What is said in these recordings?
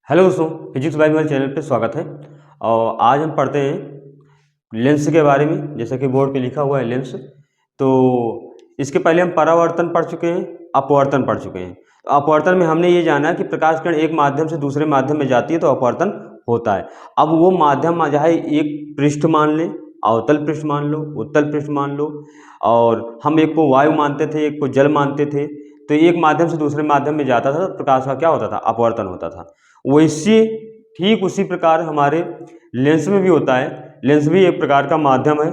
Hello दोस्तों, physics bye mobile channel पे स्वागत है। और आज हम पढ़ते हैं लेंस के बारे में। जैसा कि बोर्ड पे लिखा हुआ है लेंस, तो इसके पहले हम परावर्तन पढ़ चुके हैं, अपवर्तन पढ़ चुके हैं। तो अपवर्तन में हमने ये जाना कि प्रकाश किरण एक माध्यम से दूसरे माध्यम में जाती है तो अपवर्तन होता है। अब वो माध्यम चाहे एक पृष्ठ मान लें, अवतल पृष्ठ मान लो, उत्तल पृष्ठ मान लो, और हम एक को वायु मानते थे, एक को जल मानते थे। तो एक माध्यम से दूसरे माध्यम में जाता था तो प्रकाश का क्या होता था? अपवर्तन होता था। वैसे ठीक उसी प्रकार हमारे लेंस में भी होता है। लेंस भी एक प्रकार का माध्यम है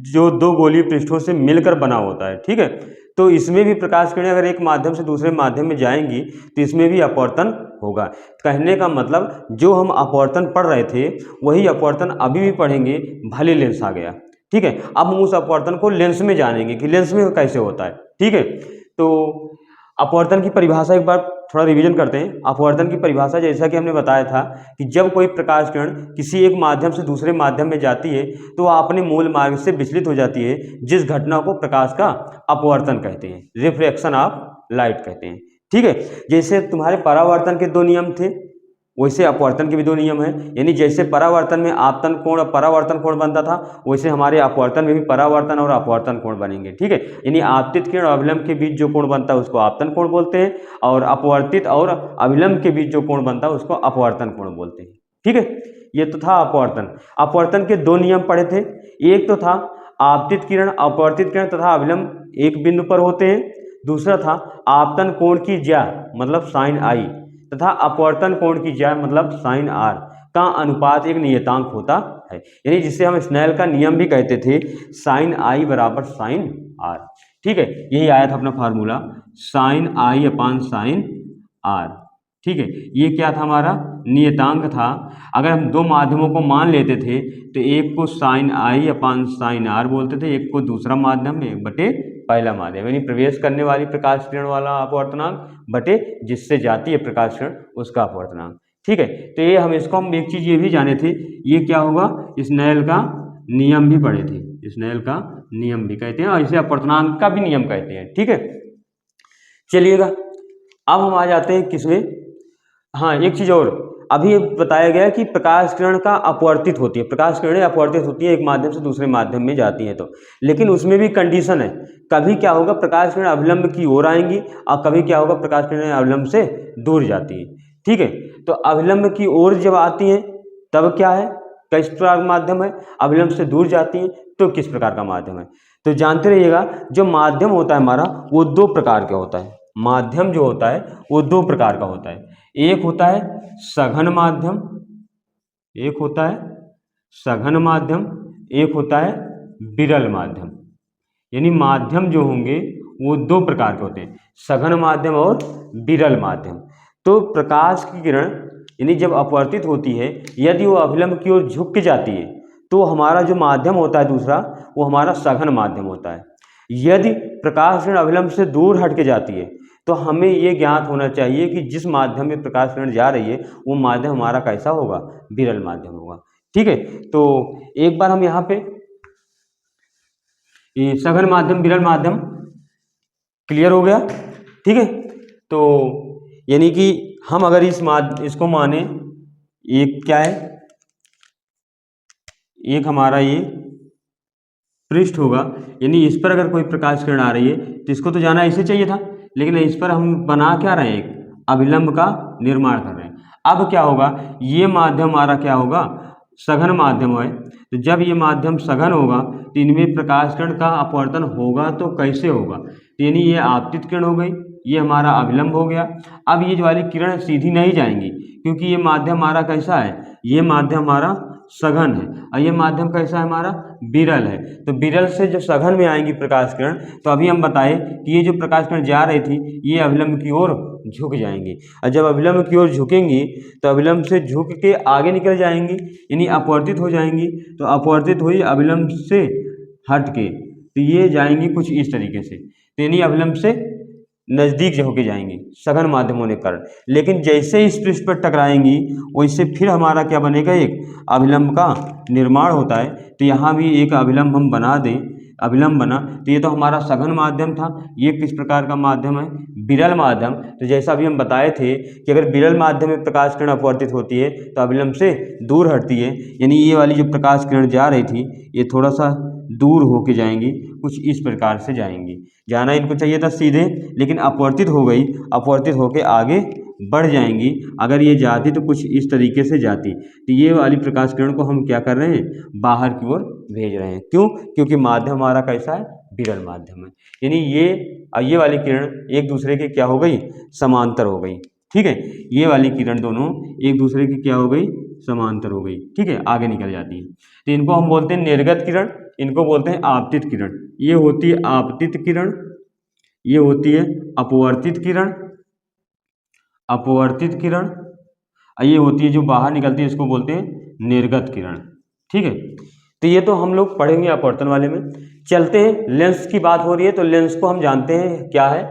जो दो गोलीय पृष्ठों से मिलकर बना होता है, ठीक है। तो इसमें भी प्रकाश किरणें अगर एक माध्यम से दूसरे माध्यम में जाएंगी तो इसमें भी अपवर्तन होगा। कहने का मतलब जो हम अपवर्तन पढ़ रहे थे वही अपवर्तन अभी भी पढ़ेंगे, भले लेंस आ गया, ठीक है। अब हम उस अपवर्तन को लेंस में जानेंगे कि लेंस में कैसे होता है, ठीक है। तो अपवर्तन की परिभाषा एक बार थोड़ा रिवीजन करते हैं। अपवर्तन की परिभाषा जैसा कि हमने बताया था कि जब कोई प्रकाश किरण किसी एक माध्यम से दूसरे माध्यम में जाती है तो वह अपने मूल मार्ग से विचलित हो जाती है, जिस घटना को प्रकाश का अपवर्तन कहते हैं, रिफ्रैक्शन ऑफ लाइट कहते हैं, ठीक है। जैसे तुम्हारे परावर्तन के दो नियम थे, वैसे अपवर्तन के भी दो नियम हैं। यानी जैसे परावर्तन में आपतन कोण और परावर्तन कोण बनता था, वैसे हमारे अपवर्तन में भी परावर्तन और अपवर्तन कोण बनेंगे, ठीक है। यानी आपतित किरण और अभिलंब के बीच जो कोण बनता है उसको आपतन कोण बोलते हैं, और अपवर्तित और अभिलंब के बीच जो कोण बनता है उसको अपवर्तन कोण बोलते हैं, ठीक है। ये तो था अपवर्तन। अपवर्तन के दो नियम पढ़े थे। एक तो था आपतित किरण, अपवर्तित किरण तथा अभिलंब एक बिंदु पर होते हैं। दूसरा था आपतन कोण की ज्या मतलब साइन आई तथा अपवर्तन कोण की ज्या मतलब साइन आर का अनुपात एक नियतांक होता है। यानी जिसे हम स्नेल का नियम भी कहते थे, साइन आई बराबर साइन आर, ठीक है। यही आया था अपना formula, sine i upon sine r, ठीक है। ये क्या था? हमारा नियतांक था। अगर हम दो माध्यमों को मान लेते थे तो एक को sine i upon sine r बोलते थे, एक को दूसरा माध्यम में बटे पहला माध्यम, यानी प्रवेश करने वाली प्रकाश किरण वाला अपवर्तनांक बटे जिससे जाती है प्रकाश किरण उसका अपवर्तनांक, ठीक है। तो ये हम इसको हम एक चीज ये भी जाने थे, ये क्या होगा? स्नेल का नियम भी पढ़े थे। स्नेल का नियम भी कहते हैं और इसे अपवर्तनांक का भी नियम कहते हैं, ठीक है। चलिएगा अब हम आ जाते हैं किसमें। हाँ, एक चीज और अभी बताया गया कि प्रकाश किरण का अपवर्तित होती है, प्रकाश किरणें अपवर्तित होती है एक माध्यम से दूसरे माध्यम में जाती हैं तो, लेकिन उसमें भी कंडीशन है। कभी क्या होगा? प्रकाश किरण अभिलंब की ओर आएंगी और कभी क्या होगा? प्रकाश किरणें अभिलंब से दूर जाती है, ठीक है। तो अभिलंब की ओर जब आती हैं तब क्या है? किस प्रकार का माध्यम है? अभिलंब से दूर जाती है तो किस प्रकार का माध्यम है? तो जानते रहिएगा, जो माध्यम होता है हमारा वो दो प्रकार का होता है। माध्यम जो होता है वो दो प्रकार का होता है। एक होता है सघन माध्यम, एक होता है सघन माध्यम, एक होता है विरल माध्यम। यानी माध्यम जो होंगे वो दो प्रकार के होते हैं, सघन माध्यम और विरल माध्यम। तो प्रकाश की किरण यानी जब अपवर्तित होती है, यदि वो अभिलंब की ओर झुक के जाती है तो हमारा जो माध्यम होता है दूसरा वो हमारा सघन माध्यम होता है। यदि प्रकाश किरण अभिलंब से दूर हट के जाती है तो हमें ये ज्ञात होना चाहिए कि जिस माध्यम में प्रकाश किरण जा रही है वो माध्यम हमारा कैसा होगा? विरल माध्यम होगा, ठीक है। तो एक बार हम यहाँ पे ये सघन माध्यम विरल माध्यम क्लियर हो गया, ठीक है। तो यानी कि हम अगर इसको माने, एक क्या है? एक हमारा ये पृष्ठ होगा, यानी इस पर अगर कोई प्रकाश किरण आ रही है तो इसको तो जाना ऐसे चाहिए था, लेकिन इस पर हम बना क्या रहे हैं? एक अभिलंब का निर्माण कर रहे हैं। अब क्या होगा? ये माध्यम हमारा क्या होगा? सघन माध्यम है। तो जब ये माध्यम सघन होगा तो इनमें प्रकाश किरण का अपवर्तन होगा तो कैसे होगा? तो यानी ये आपतित किरण हो गई, ये हमारा अभिलंब हो गया। अब ये वाली किरण सीधी नहीं जाएंगी क्योंकि ये माध्यम हमारा कैसा है? ये माध्यम हमारा सघन है और ये माध्यम कैसा है? हमारा विरल है। तो विरल से जो सघन में आएंगी प्रकाश किरण, तो अभी हम बताए कि ये जो प्रकाश किरण जा रही थी ये अभिलंब की ओर झुक जाएंगी, और जब अभिलंब की ओर झुकेंगी तो अभिलंब से झुक के आगे निकल जाएंगी, यानी अपवर्तित हो जाएंगी। तो अपवर्तित हुई अभिलंब से हट के, तो ये जाएंगी कुछ इस तरीके से, तो यानी अभिलंब से नज़दीक जो होके जाएंगी सघन माध्यम होने के कारण। लेकिन जैसे इस पृष्ठ पर टकराएंगी वैसे फिर हमारा क्या बनेगा? एक अभिलंब का निर्माण होता है। तो यहाँ भी एक अभिलंब हम बना दें अभिलंब बना, तो ये तो हमारा सघन माध्यम था। ये किस प्रकार का माध्यम है? विरल माध्यम। तो जैसा अभी हम बताए थे कि अगर विरल माध्यम में प्रकाश किरण अपवर्तित होती है तो अभिलंब से दूर हटती है, यानी ये वाली जो प्रकाश किरण जा रही थी ये थोड़ा सा दूर होके जाएंगी, कुछ इस प्रकार से जाएंगी। जाना इनको चाहिए था सीधे, लेकिन अपवर्तित हो गई, अपवर्तित होके आगे बढ़ जाएंगी। अगर ये जाती तो कुछ इस तरीके से जाती। तो ये वाली प्रकाश किरण को हम क्या कर रहे हैं? बाहर की ओर भेज रहे हैं। क्यों? क्योंकि माध्यम हमारा कैसा है? विरल माध्यम है। यानी ये वाली किरण एक दूसरे के क्या हो गई? समांतर हो गई। ठीक है, ये वाली किरण दोनों एक दूसरे की क्या हो गई? समांतर हो गई। ठीक है, आगे निकल जाती है। तो इनको हम बोलते हैं निर्गत किरण, इनको बोलते हैं आपतित किरण। ये होती है आपतित किरण, ये होती है अपवर्तित किरण, अपवर्तित किरण, ये होती है जो बाहर निकलती है, इसको बोलते हैं निर्गत किरण। ठीक है, तो ये तो हम लोग पढ़ेंगे अपवर्तन वाले में। चलते हैं, लेंस की बात हो रही है तो लेंस को हम जानते हैं क्या है।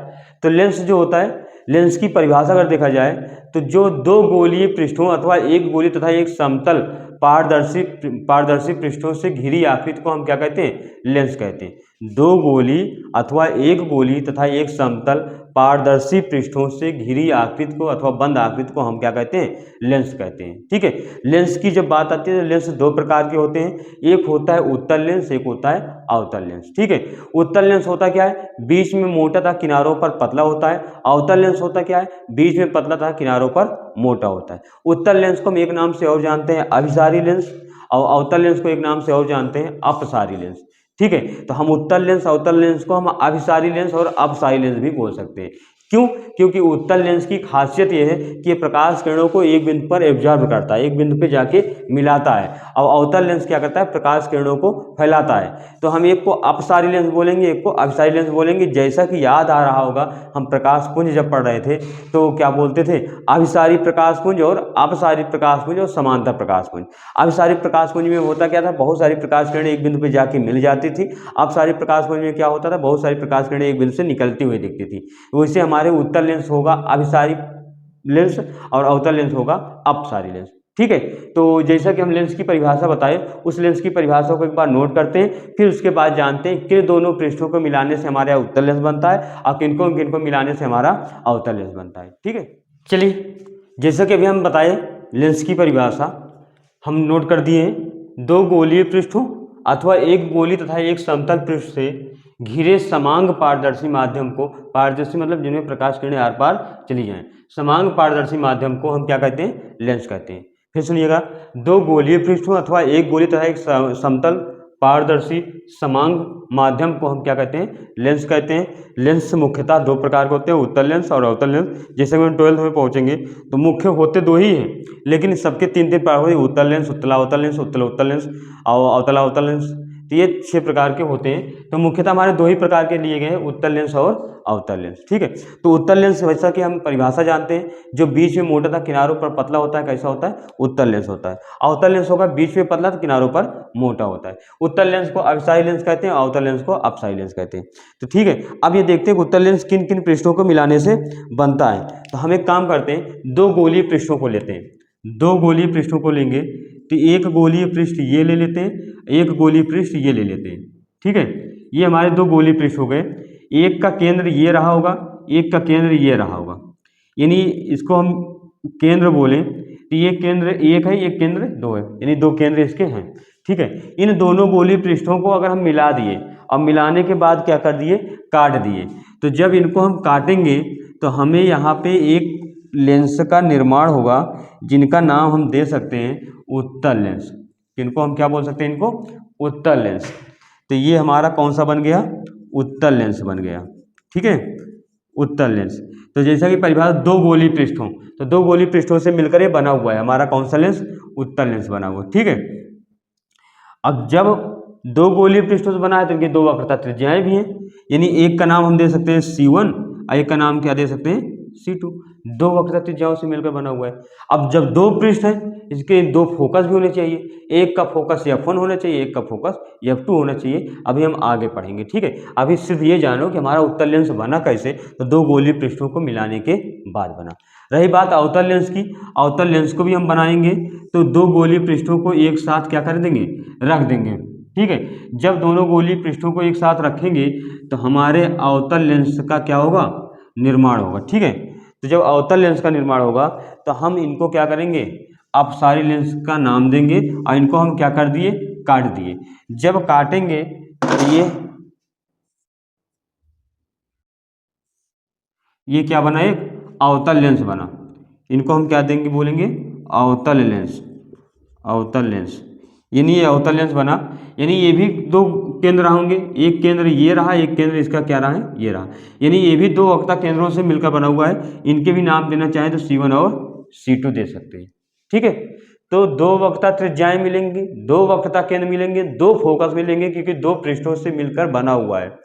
तो लेंस जो होता है, लेंस की परिभाषा अगर देखा जाए तो जो दो गोलीय पृष्ठों अथवा एक गोली तथा एक समतल पारदर्शी पृष्ठों से घिरी आकृति को हम क्या कहते हैं? लेंस कहते हैं। दो गोली अथवा एक गोली तथा एक समतल पारदर्शी पृष्ठों से घिरी आकृति को अथवा बंद आकृति को हम क्या कहते हैं? लेंस कहते हैं। ठीक है, लेंस की जब बात आती है तो लेंस दो प्रकार के होते हैं, एक होता है उत्तल लेंस, एक होता है अवतल लेंस। ठीक है, उत्तल लेंस होता क्या है? बीच में मोटा तथा किनारों पर पतला होता है। अवतल लेंस होता क्या है? बीच में पतला तथा किनारों पर मोटा होता है। उत्तल लेंस को हम एक नाम से और जानते हैं अभिसारी लेंस, और अवतल लेंस को एक नाम से और जानते हैं अपसारी लेंस। ठीक है, तो हम उत्तल लेंस अवतल लेंस को हम अभिसारी लेंस और अपसारी लेंस भी बोल सकते हैं। क्यों? क्योंकि उत्तल लेंस की खासियत यह है कि ये प्रकाश किरणों को एक बिंदु पर एब्जॉर्ब करता है, एक बिंदु पे जाके मिलाता है, और अवतल लेंस क्या करता है? प्रकाश किरणों को फैलाता है। तो हम एक को अपसारी लेंस बोलेंगे, एक को अभिसारी लेंस बोलेंगे। जैसा कि याद आ रहा होगा, हम प्रकाश पुंज जब पढ़ रहे थे तो क्या बोलते थे? अभिसारी प्रकाश पुंज और अपसारी प्रकाश पुंज और समांतर प्रकाश पुंज। अभिसारी प्रकाश पुंज में होता क्या था? बहुत सारी प्रकाश किरणें एक बिंदु पे जाके मिल जाती थी। अपसारी प्रकाश पुंज में क्या होता था? बहुत सारी प्रकाश किरणें एक बिंदु से निकलती हुई दिखती थी। वैसे हमारे उत्तल लेंस होगा अभिसारी लेंस और अवतल लेंस होगा अपसारी लेंस। ठीक है, तो जैसा कि हम लेंस की परिभाषा बताए, उस लेंस की परिभाषा को एक बार नोट करते हैं, फिर उसके बाद जानते हैं कि दोनों पृष्ठों को मिलाने से हमारा उत्तल लेंस बनता है और किनको किनको मिलाने से हमारा अवतल लेंस बनता है। ठीक है, चलिए, जैसा कि अभी हम बताए लेंस की परिभाषा हम नोट कर दिए हैं। दो गोलीय पृष्ठों अथवा एक गोली तथा एक समतल पृष्ठ से घिरे समांग पारदर्शी माध्यम को, पारदर्शी मतलब जिनमें प्रकाश किरणें आर पार चली जाएं, समांग पारदर्शी माध्यम को हम क्या कहते हैं? लेंस कहते हैं। फिर सुनिएगा, दो गोलीय पृष्ठों अथवा एक गोली तथा एक समतल पारदर्शी समांग माध्यम को हम क्या कहते हैं? लेंस कहते हैं। लेंस मुख्यतः दो प्रकार के होते हैं, उत्तल लेंस और अवतल लेंस। जैसे हम 12th में पहुंचेंगे तो मुख्य होते दो ही हैं, लेकिन सबके तीन तीन प्रकार होते हैं, उत्तल लेंस, उत्तलावतल लेंस, उत्तल लेंस और अवतलावतल लेंस। तो ये 6 प्रकार के होते हैं। तो मुख्यतः हमारे दो ही प्रकार के लिए गए हैं, उत्तल लेंस और अवतल लेंस। ठीक है, तो उत्तल लेंस वैसा कि हम परिभाषा जानते हैं, जो बीच में मोटा था किनारों पर पतला होता है, कैसा होता है? उत्तल लेंस होता है। अवतल लेंस होगा बीच में पतला तो किनारों पर मोटा होता है। उत्तल लेंस को अभिसारी लेंस कहते हैं, अवतल लेंस को अपसारी लेंस कहते हैं। तो ठीक है, अब ये देखते हैं उत्तल लेंस किन किन पृष्ठों को मिलाने से बनता है। तो हम एक काम करते हैं, दो गोलीय पृष्ठों को लेते हैं, दो गोलीय पृष्ठों को लेंगे तो एक गोलीय पृष्ठ ये ले लेते हैं, एक गोलीय पृष्ठ ये ले लेते हैं। ठीक है, ये हमारे दो गोलीय पृष्ठ हो गए। एक का केंद्र ये रहा होगा, एक का केंद्र ये रहा होगा, यानी इसको हम केंद्र बोलें तो ये केंद्र एक है, ये केंद्र दो है, यानी दो केंद्र इसके हैं। ठीक है, इन दोनों गोलीय पृष्ठों को अगर हम मिला दिए और मिलाने के बाद क्या कर दिए? काट दिए। तो जब इनको हम काटेंगे तो हमें यहाँ पे एक लेंस का निर्माण होगा, जिनका नाम हम दे सकते हैं उत्तल लेंस। इनको हम क्या बोल सकते हैं? इनको उत्तल लेंस। तो ये हमारा कौन सा बन गया? उत्तल लेंस बन गया। ठीक है, उत्तल लेंस। तो जैसा कि परिभाषा दो गोलीय पृष्ठों, तो दो गोलीय पृष्ठों से मिलकर ये बना हुआ है हमारा कौन सा लेंस? उत्तल लेंस बना हुआ। ठीक है, अब जब दो गोलीय पृष्ठों से बना है तो इनकी दो वक्रता त्रिज्याएं भी हैं, यानी एक का नाम हम दे सकते हैं C1 और एक का नाम क्या दे सकते हैं? C2। दो वक्रता त्रिज्याओं से मिलकर बना हुआ है। अब जब दो पृष्ठ हैं, इसके दो फोकस भी होने चाहिए, एक का फोकस F1 होना चाहिए, एक का फोकस F2 होना चाहिए। अभी हम आगे पढ़ेंगे। ठीक है, अभी सिर्फ ये जानो कि हमारा उत्तल लेंस बना कैसे, तो दो गोलीय पृष्ठों को मिलाने के बाद बना। रही बात अवतल लेंस की, अवतल लेंस को भी हम बनाएंगे तो दो गोलीय पृष्ठों को एक साथ क्या कर देंगे? रख देंगे। ठीक है। जब दोनों गोलीय पृष्ठों को एक साथ रखेंगे तो हमारे अवतल लेंस का क्या होगा, निर्माण होगा। ठीक है, तो जब अवतल लेंस का निर्माण होगा तो हम इनको क्या करेंगे, अपसारी लेंस का नाम देंगे और इनको हम क्या कर दिए, काट दिए। जब काटेंगे तो ये क्या बना, एक अवतल लेंस बना। इनको हम क्या देंगे, बोलेंगे अवतल लेंस, अवतल लेंस। यानी ये अवतल लेंस बना, यानी ये भी दो केंद्र होंगे, एक केंद्र ये रहा, एक केंद्र इसका क्या रहा है, ये रहा। यानी ये भी दो वक्ता केंद्रों से मिलकर बना हुआ है। इनके भी नाम देना चाहें तो C1 और C2 दे सकते हैं। ठीक है, तो दो वक्ता त्रिज्याएं मिलेंगी, दो वक्ता केंद्र मिलेंगे, दो फोकस मिलेंगे, क्योंकि दो पृष्ठों से मिलकर बना हुआ है।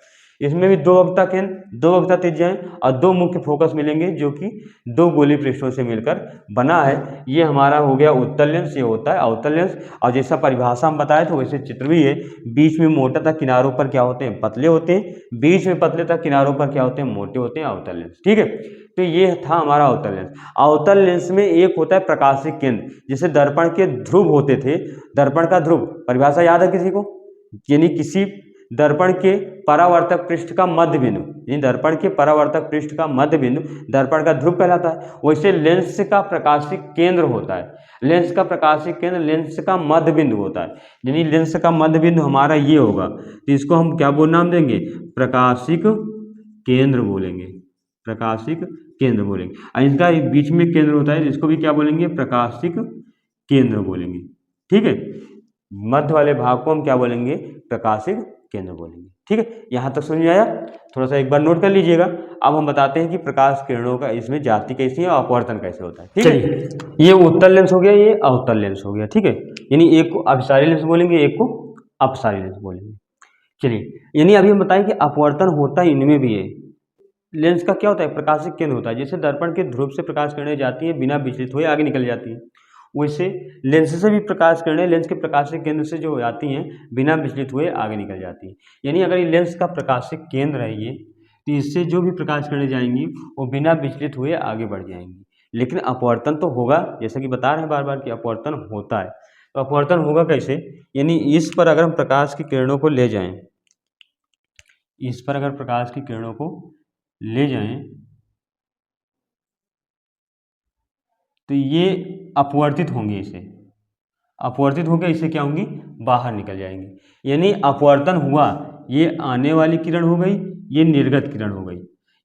इसमें भी दो वक्ता केंद्र, दो वक्ता त्रिज्याएं और दो मुख्य फोकस मिलेंगे, जो कि दो गोलीय पृष्ठों से मिलकर बना है। ये हमारा हो गया उत्तल लेंस, ये होता है अवतल लेंस। और जैसा परिभाषा हम बताए थे वैसे चित्र भी है। बीच में मोटा था, किनारों पर क्या होते हैं, पतले होते हैं। बीच में पतले था, किनारों पर क्या होते हैं, मोटे होते हैं, अवतल लेंस। ठीक है, तो ये था हमारा अवतल लेंस। अवतल लेंस में एक होता है प्रकाशिक केंद्र, जैसे दर्पण के ध्रुव होते थे। दर्पण का ध्रुव परिभाषा याद है किसी को, यानी किसी दर्पण के परावर्तक पृष्ठ का मध्य बिंदु, यानी दर्पण के परावर्तक पृष्ठ का मध्य बिंदु दर्पण का ध्रुव कहलाता है। वैसे लेंस का प्रकाशिक केंद्र होता है, लेंस का प्रकाशिक केंद्र लेंस का मध्य बिंदु होता है। यानी लेंस का मध्य बिंदु हमारा ये होगा, तो इसको हम क्या नाम देंगे, प्रकाशिक केंद्र बोलेंगे, प्रकाशिक केंद्र बोलेंगे। और इनका बीच में केंद्र होता है, इसको भी क्या बोलेंगे, प्रकाशिक केंद्र बोलेंगे। ठीक है, मध्य वाले भाग को हम क्या बोलेंगे, प्रकाशिक केंद्र बोलेंगे। ठीक है, यहाँ तक समझ में आया, थोड़ा सा एक बार नोट कर लीजिएगा। अब हम बताते हैं कि प्रकाश किरणों का इसमें जाति कैसी है और अपवर्तन कैसे होता है। ठीक है, ये उत्तल लेंस हो गया, ये अवतल लेंस हो गया। ठीक है, यानी एक को अभिसारी लेंस बोलेंगे, एक को अपसारी लेंस बोलेंगे। चलिए, यानी अभी हम बताएं कि अपवर्तन होता इनमें भी है। लेंस का क्या होता है, प्रकाशिक केंद्र होता है। जैसे दर्पण के ध्रुव से प्रकाश किरणें जाती है, बिना विचलित हुए आगे निकल जाती है, वैसे लेंस से भी प्रकाश किरणें लेंस के प्रकाशिक केंद्र से जो आती हैं, बिना विचलित हुए आगे निकल जाती हैं। यानी अगर ये लेंस का प्रकाशिक केंद्र है ये, तो इससे जो भी प्रकाश किरणें जाएंगी वो बिना विचलित हुए आगे बढ़ जाएंगी। लेकिन अपवर्तन तो होगा, जैसा कि बता रहे हैं बार बार कि अपवर्तन होता है। तो अपवर्तन होगा कैसे, यानी इस पर अगर हम प्रकाश की किरणों को ले जाएं, इस पर अगर प्रकाश की किरणों को ले जाएं तो ये अपवर्तित होंगे, इसे अपवर्तित होकर इससे क्या होंगी, बाहर निकल जाएंगी। यानी अपवर्तन हुआ, ये आने वाली किरण हो गई, ये निर्गत किरण हो गई,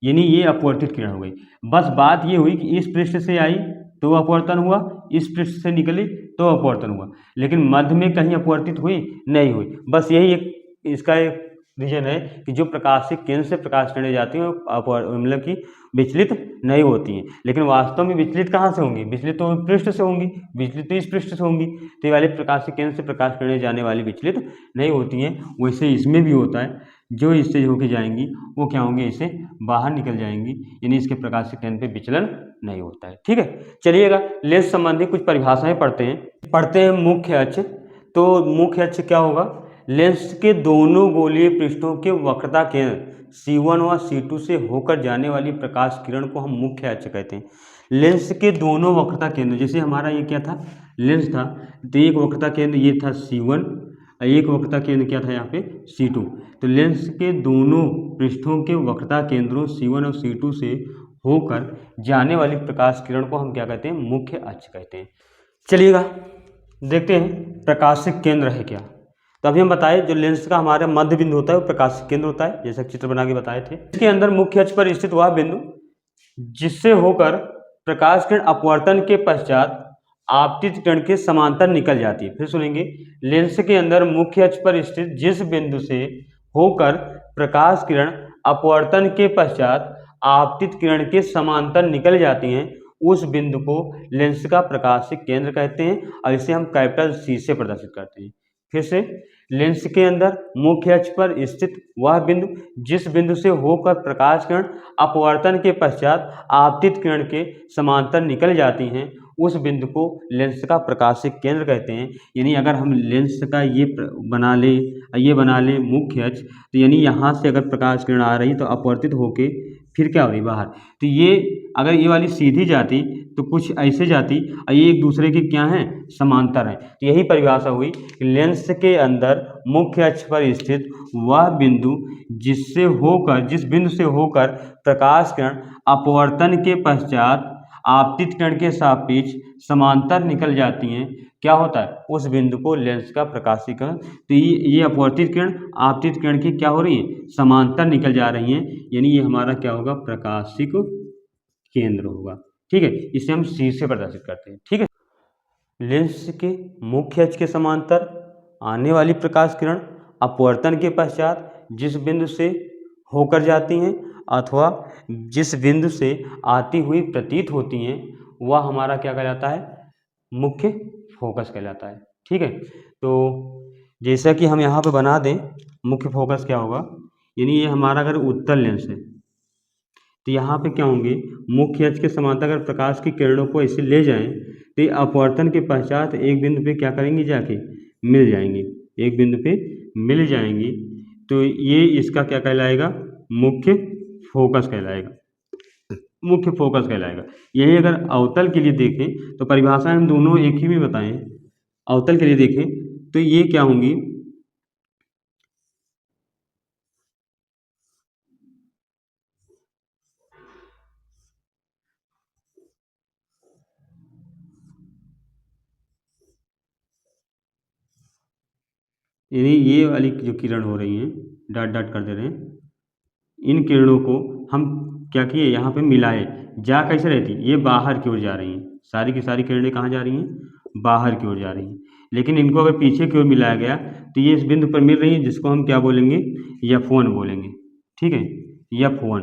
यानी ये अपवर्तित किरण हो गई। बस बात ये हुई कि इस पृष्ठ से आई तो अपवर्तन हुआ, इस पृष्ठ से निकली तो अपवर्तन हुआ, लेकिन मध्य में कहीं अपवर्तित हुई नहीं हुई। बस यही एक इसका एक रीजन है कि जो प्रकाशिक केंद्र से प्रकाश किरणें जाती हैं मतलब कि विचलित नहीं होती हैं। लेकिन वास्तव में विचलित कहाँ से होंगी, विचलित तो पृष्ठ से होंगी, विचलित तो इस पृष्ठ से होंगी। तो ये वाले प्रकाशिक केंद्र से प्रकाश किरणें जाने वाली विचलित नहीं होती हैं। वैसे इसमें भी होता है, जो इससे होके जाएंगी वो क्या होंगे, इससे बाहर निकल जाएंगी, यानी इसके प्रकाशिक केंद्र पे विचलन नहीं होता है। ठीक है, चलिएगा लेंस संबंधी कुछ परिभाषाएं पढ़ते हैं। मुख्य अक्ष, तो मुख्य अक्ष क्या होगा, लेंस के दोनों गोलीय पृष्ठों के वक्रता केंद्र C1 और C2 से होकर जाने वाली प्रकाश किरण को हम मुख्य अक्ष कहते हैं। लेंस के दोनों वक्रता केंद्र, जैसे हमारा ये क्या था, लेंस था, तो एक वक्रता केंद्र ये था C1, एक वक्रता केंद्र क्या था यहाँ पे C2। तो लेंस के दोनों पृष्ठों के वक्रता केंद्रों C1 और C2 से होकर जाने वाली प्रकाश किरण को हम क्या कहते हैं, मुख्य अक्ष कहते हैं। चलिएगा देखते हैं प्रकाशिक केंद्र है क्या। तो अभी हम बताए जो लेंस का हमारा मध्य बिंदु होता है वो प्रकाशिक केंद्र होता है, जैसा चित्र बना के बताए थे। इसके अंदर मुख्य अक्ष पर स्थित वह बिंदु जिससे होकर प्रकाश किरण अपवर्तन के पश्चात आपतित किरण के समांतर निकल जाती है। फिर सुनेंगे, लेंस के अंदर मुख्य अक्ष पर स्थित जिस बिंदु से होकर प्रकाश किरण अपवर्तन के पश्चात आपतित किरण के समांतर निकल जाती हैं, उस बिंदु को लेंस का प्रकाशिक केंद्र कहते हैं और इसे हम कैपिटल C से प्रदर्शित करते हैं। फिर से, लेंस के अंदर मुख्य अक्ष पर स्थित वह बिंदु जिस बिंदु से होकर प्रकाश किरण अपवर्तन के पश्चात आपतित किरण के समांतर निकल जाती हैं, उस बिंदु को लेंस का प्रकाशिक केंद्र कहते हैं। यानी अगर हम लेंस का ये बना ले मुख्य अक्ष, तो यानी यहाँ से अगर प्रकाश किरण आ रही तो अपवर्तित होके फिर क्या हो रही बाहर। तो ये अगर ये वाली सीधी जाती तो कुछ ऐसे जाती और ये एक दूसरे के क्या हैं, समांतर हैं। तो यही परिभाषा हुई कि लेंस के अंदर मुख्य अक्ष पर स्थित वह बिंदु जिस बिंदु से होकर प्रकाश किरण अपवर्तन के पश्चात आपतित किरण के सापेक्ष समांतर निकल जाती हैं, क्या होता है, उस बिंदु को लेंस का प्रकाशीकरण। तो ये अपवर्तित किरण आपतित किरण की क्या हो रही है, समांतर निकल जा रही हैं, यानी ये हमारा क्या होगा, प्रकाशिक केंद्र होगा। ठीक है, इसे हम C से प्रदर्शित करते हैं। ठीक है, लेंस के मुख्य अक्ष के समांतर आने वाली प्रकाश किरण अपवर्तन के पश्चात जिस बिंदु से होकर जाती हैं अथवा जिस बिंदु से आती हुई प्रतीत होती हैं, वह हमारा क्या कहलाता है, मुख्य फोकस कहलाता है। ठीक है, तो जैसा कि हम यहाँ पे बना दें, मुख्य फोकस क्या होगा, यानी ये हमारा अगर उत्तल लेंस है तो यहाँ पे क्या होंगे, मुख्य अक्ष के समांतर अगर प्रकाश की किरणों को ऐसे ले जाएं तो ये अपवर्तन के पश्चात एक बिंदु पे क्या करेंगी, जाके मिल जाएंगी, एक बिंदु पे मिल जाएंगी। तो ये इसका क्या कहलाएगा, मुख्य फोकस कहलाएगा, मुख्य फोकस कहलाएगा। यही अगर अवतल के लिए देखें तो परिभाषा हम दोनों एक ही में बताएं। अवतल के लिए देखें तो ये क्या होंगी, यानी ये वाली जो किरण हो रही हैं, डॉट डॉट कर दे रहे हैं, इन किरणों को हम क्या किए, यहाँ पे मिलाए। जा कैसे रहती, ये बाहर की ओर जा रही हैं, सारी की सारी किरणें कहाँ जा रही हैं, बाहर की ओर जा रही हैं। लेकिन इनको अगर पीछे की ओर मिलाया गया तो ये इस बिंदु पर मिल रही है, जिसको हम क्या बोलेंगे, F1 बोलेंगे। ठीक है, F1,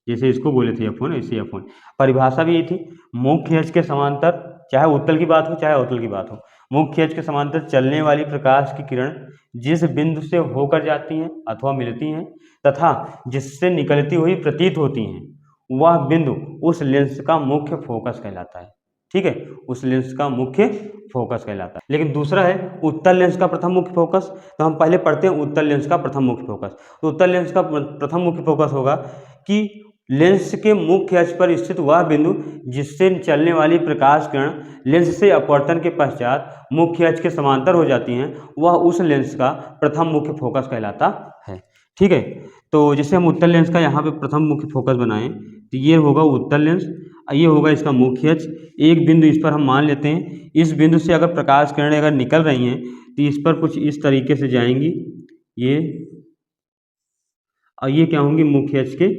जैसे इसको बोले थे F1, ऐसे F1। परिभाषा भी ये थी, मुख्य अक्ष के समांतर, चाहे उत्तल की बात हो चाहे अवतल की बात हो, मुख्य अक्ष के समांतर चलने वाली प्रकाश की किरण जिस बिंदु से होकर जाती हैं अथवा मिलती हैं तथा जिससे निकलती हुई प्रतीत होती हैं, वह बिंदु उस लेंस का मुख्य फोकस कहलाता है। ठीक है, उस लेंस का मुख्य फोकस कहलाता है। लेकिन दूसरा है उत्तल लेंस का प्रथम मुख्य फोकस। तो हम पहले पढ़ते हैं उत्तल लेंस का प्रथम मुख्य फोकस। तो उत्तल लेंस का प्रथम मुख्य फोकस होगा कि लेंस के मुख्य अक्ष पर स्थित वह बिंदु जिससे चलने वाली प्रकाश किरण लेंस से अपवर्तन के पश्चात मुख्य अक्ष के समांतर हो जाती हैं, वह उस लेंस का प्रथम मुख्य फोकस कहलाता है। ठीक है, तो जैसे हम उत्तल लेंस का यहाँ पे प्रथम मुख्य फोकस बनाएं तो ये होगा उत्तल लेंस, ये होगा इसका मुख्य अक्ष। एक बिंदु इस पर हम मान लेते हैं, इस बिंदु से अगर प्रकाश किरणें अगर निकल रही हैं तो इस पर कुछ इस तरीके से जाएंगी ये, और ये क्या होंगी, मुख्य अक्ष के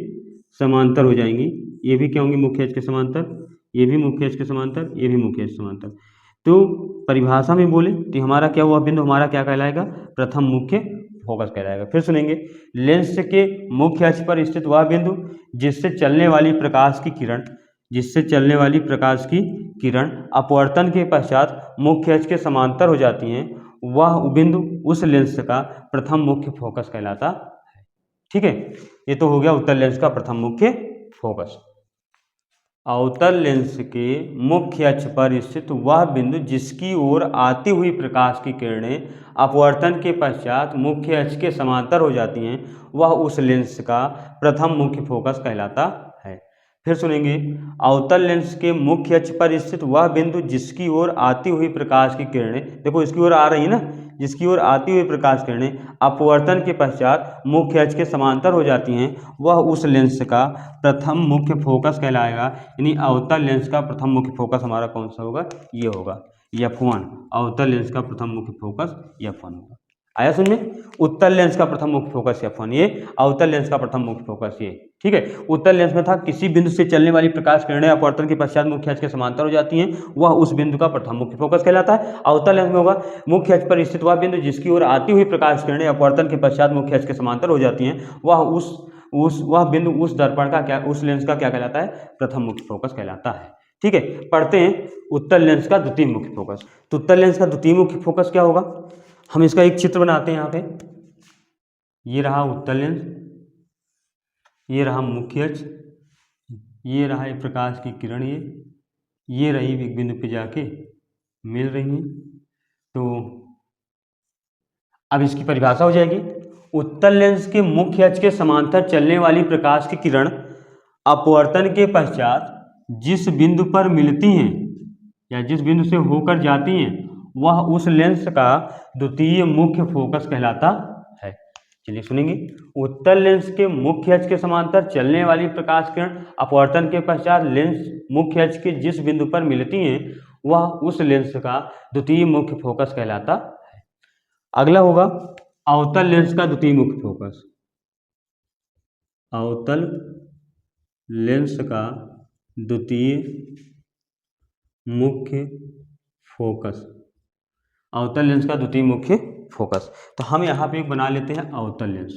समांतर हो जाएंगी। ये भी क्या होंगी, मुख्य अक्ष के समांतर, ये भी मुख्य अक्ष के समांतर, ये भी मुख्य अक्ष के समांतर। तो परिभाषा में बोले तो हमारा क्या हुआ, बिंदु हमारा क्या कहलाएगा, प्रथम मुख्य फोकस कहलाएगा। फिर सुनेंगे, लेंस के मुख्य अक्ष पर स्थित वह बिंदु जिससे चलने वाली प्रकाश की किरण अपवर्तन के पश्चात मुख्य अक्ष के समांतर हो जाती हैं, वह बिंदु उस लेंस का प्रथम मुख्य फोकस कहलाता है। ठीक है, ये तो हो गया उत्तल लेंस का प्रथम मुख्य फोकस। अवतल लेंस के मुख्य अक्ष पर स्थित वह बिंदु जिसकी ओर आती हुई प्रकाश की किरणें अपवर्तन के पश्चात मुख्य अक्ष के समांतर हो जाती हैं, वह उस लेंस का प्रथम मुख्य फोकस कहलाता है। फिर सुनेंगे, अवतल लेंस के मुख्य अक्ष पर स्थित वह बिंदु जिसकी ओर आती हुई प्रकाश की किरणें, देखो इसकी ओर आ रही है ना, जिसकी ओर आती हुई प्रकाश किरणें अपवर्तन के पश्चात मुख्य अक्ष के समांतर हो जाती हैं, वह उस लेंस का प्रथम मुख्य फोकस कहलाएगा। यानी अवतल लेंस का प्रथम मुख्य फोकस हमारा कौन सा होगा, ये होगा F1। अवतल लेंस का प्रथम मुख्य फोकस F1 होगा। आया समझ में, उत्तल लेंस का प्रथम मुख्य फोकस F1 ये, अवतल लेंस का प्रथम मुख्य फोकस ये। ठीक है, उत्तल लेंस में था किसी बिंदु से चलने वाली प्रकाश किरणें अपवर्तन के पश्चात मुख्य अक्ष के समांतर हो जाती हैं, वह उस बिंदु का प्रथम मुख्य फोकस कहलाता है। अवतल लेंस में होगा मुख्य अक्ष पर स्थित वह बिंदु जिसकी ओर आती हुई प्रकाश किरणें अपवर्तन के पश्चात मुख्य अक्ष के समांतर हो जाती हैं, वह बिंदु उस दर्पण का क्या, उस लेंस का क्या कहलाता है, प्रथम मुख्य फोकस कहलाता है। ठीक है, पढ़ते हैं उत्तल लेंस का द्वितीय मुख्य फोकस। तो उत्तल लेंस का द्वितीय मुख्य फोकस क्या होगा, हम इसका एक चित्र बनाते हैं। यहाँ पे ये रहा उत्तल लेंस, ये रहा मुख्य अक्ष, ये रहा एक प्रकाश की किरण, ये रही एक बिंदु पे जाके मिल रही हैं। तो अब इसकी परिभाषा हो जाएगी, उत्तल लेंस के मुख्य अक्ष के समांतर चलने वाली प्रकाश की किरण अपवर्तन के पश्चात जिस बिंदु पर मिलती हैं या जिस बिंदु से होकर जाती हैं वह उस लेंस का द्वितीय मुख्य फोकस कहलाता है। चलिए सुनेंगे। उत्तल लेंस के मुख्य अक्ष के समांतर चलने वाली प्रकाश किरण अपवर्तन के पश्चात लेंस मुख्य अक्ष के जिस बिंदु पर मिलती हैं वह उस लेंस का द्वितीय मुख्य फोकस कहलाता है। अगला होगा अवतल लेंस का द्वितीय मुख्य फोकस। अवतल लेंस का द्वितीय मुख्य फोकस। अवतल लेंस का द्वितीय मुख्य फोकस। तो हम यहाँ पे एक बना लेते हैं अवतल लेंस।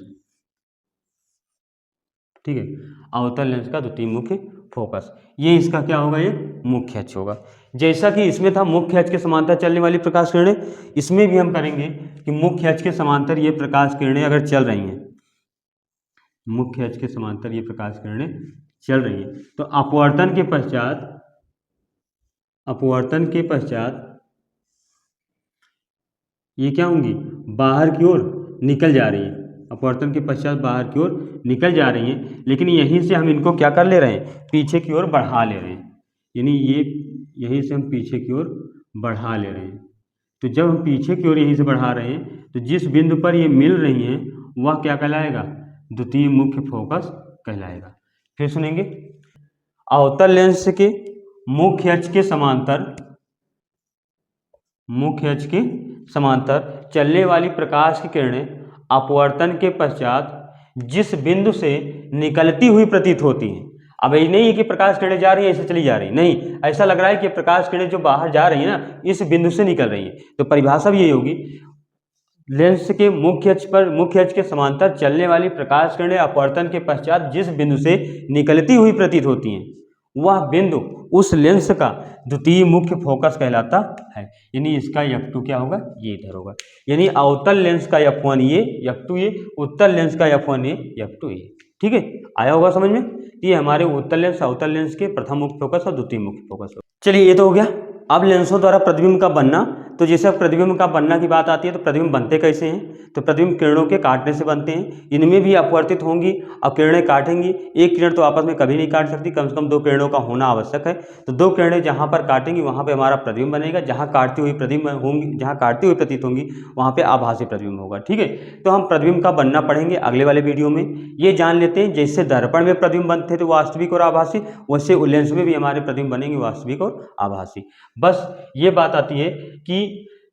ठीक है, अवतल लेंस का द्वितीय मुख्य फोकस। ये इसका क्या होगा, ये मुख्य अक्ष होगा। जैसा कि इसमें था मुख्य अक्ष के समांतर चलने वाली प्रकाश किरणें, इसमें भी हम करेंगे कि मुख्य अक्ष के समांतर ये प्रकाश किरणें अगर चल रही हैं, मुख्य अक्ष के समांतर ये प्रकाश किरणें चल रही हैं, तो अपवर्तन के पश्चात ये क्या होंगी, बाहर की ओर निकल जा रही है। अपवर्तन के पश्चात बाहर की ओर निकल जा रही हैं, लेकिन यहीं से हम इनको क्या कर ले रहे हैं, पीछे की ओर बढ़ा ले रहे हैं। यानी ये यहीं से हम पीछे की ओर बढ़ा ले रहे हैं। तो जब हम पीछे की ओर यहीं से बढ़ा रहे हैं तो जिस बिंदु पर ये मिल रही हैं वह क्या कहलाएगा, द्वितीय मुख्य फोकस कहलाएगा। फिर सुनेंगे। अवतल लेंस के मुख्य अक्ष के समांतर चलने वाली प्रकाश की किरणें अपवर्तन के पश्चात जिस बिंदु से निकलती हुई प्रतीत होती हैं। अब ये नहीं है कि प्रकाश किरणें जा रही है ऐसे चली जा रही, नहीं, ऐसा लग रहा है कि प्रकाश किरणें जो बाहर जा रही है ना, इस बिंदु से निकल रही है। तो परिभाषा भी यही होगी, लेंस के मुख्य अक्ष के समांतर चलने वाली प्रकाश किरणें अपवर्तन के पश्चात जिस बिंदु से निकलती हुई प्रतीत होती हैं वह बिंदु उस लेंस का द्वितीय मुख्य फोकस कहलाता है। यानी इसका F2 क्या होगा, ये इधर होगा। यानी अवतल लेंस का F1 ये, F2 ये, उत्तल लेंस का F1 ये, F2 ये। ठीक है, आया होगा समझ में। ये हमारे उत्तल लेंस अवतल लेंस के प्रथम मुख्य फोकस और द्वितीय मुख्य फोकस। चलिए ये तो हो गया। अब लेंसों द्वारा प्रतिबिंब का बनना, तो जैसे प्रतिबिंब का बनना की बात आती है तो प्रतिबिंब बनते कैसे हैं, तो प्रतिबिंब किरणों के काटने से बनते हैं। इनमें भी अपवर्तित होंगी, अब किरणें काटेंगी। एक किरण तो आपस में कभी नहीं काट सकती, कम से कम दो किरणों का होना आवश्यक है। तो दो किरणें जहाँ पर काटेंगी वहाँ पे हमारा प्रतिबिंब बनेगा, जहाँ काटती हुई प्रतीत होंगी वहाँ पे आभासी प्रतिबिंब होगा। ठीक है, तो हम प्रतिबिंब का बनना पढ़ेंगे अगले वाले वीडियो में। ये जान लेते हैं जैसे दर्पण में प्रतिबिंब बनते थे वास्तविक और आभासी, वैसे लेंस में भी हमारे प्रतिबिंब बनेंगे वास्तविक और आभासी। बस ये बात आती है कि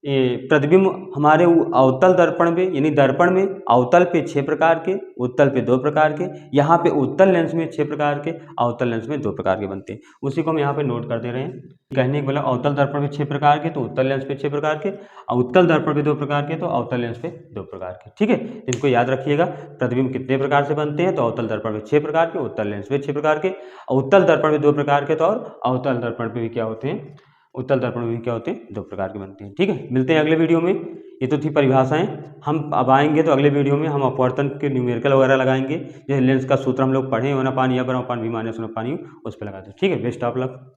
प्रतिबिंब हमारे अवतल दर्पण में, यानी दर्पण में अवतल पे 6 प्रकार के, उत्तल पे 2 प्रकार के, यहाँ पे उत्तल लेंस में 6 प्रकार के, अवतल लेंस में 2 प्रकार के बनते हैं। उसी को हम यहाँ पे नोट कर दे रहे हैं। कहने के मतलब अवतल दर्पण में 6 प्रकार के तो उत्तल लेंस पे 6 प्रकार के, उत्तल दर्पण पे 2 प्रकार के तो अवतल लेंस पे 2 प्रकार के। ठीक है, इनको याद रखिएगा। प्रतिबिंब कितने प्रकार से बनते हैं, तो अवतल दर्पण में 6 प्रकार के, उत्तल लेंस में 6 प्रकार के, उत्तल दर्पण में 2 प्रकार के, तो और अवतल दर्पण पे भी क्या होते हैं, उत्तल दर्पण में क्या होते हैं, 2 प्रकार के बनते हैं। ठीक है, मिलते हैं अगले वीडियो में। ये तो थी परिभाषाएं। हम अब आएंगे तो अगले वीडियो में हम अपवर्तन के न्यूमेरिकल वगैरह लगाएंगे। जैसे लेंस का सूत्र हम लोग पढ़े, होना पानी या बराबर पानी भी माने सुना पानी, उस पर लगा दो। ठीक है, बेस्ट ऑफ लक।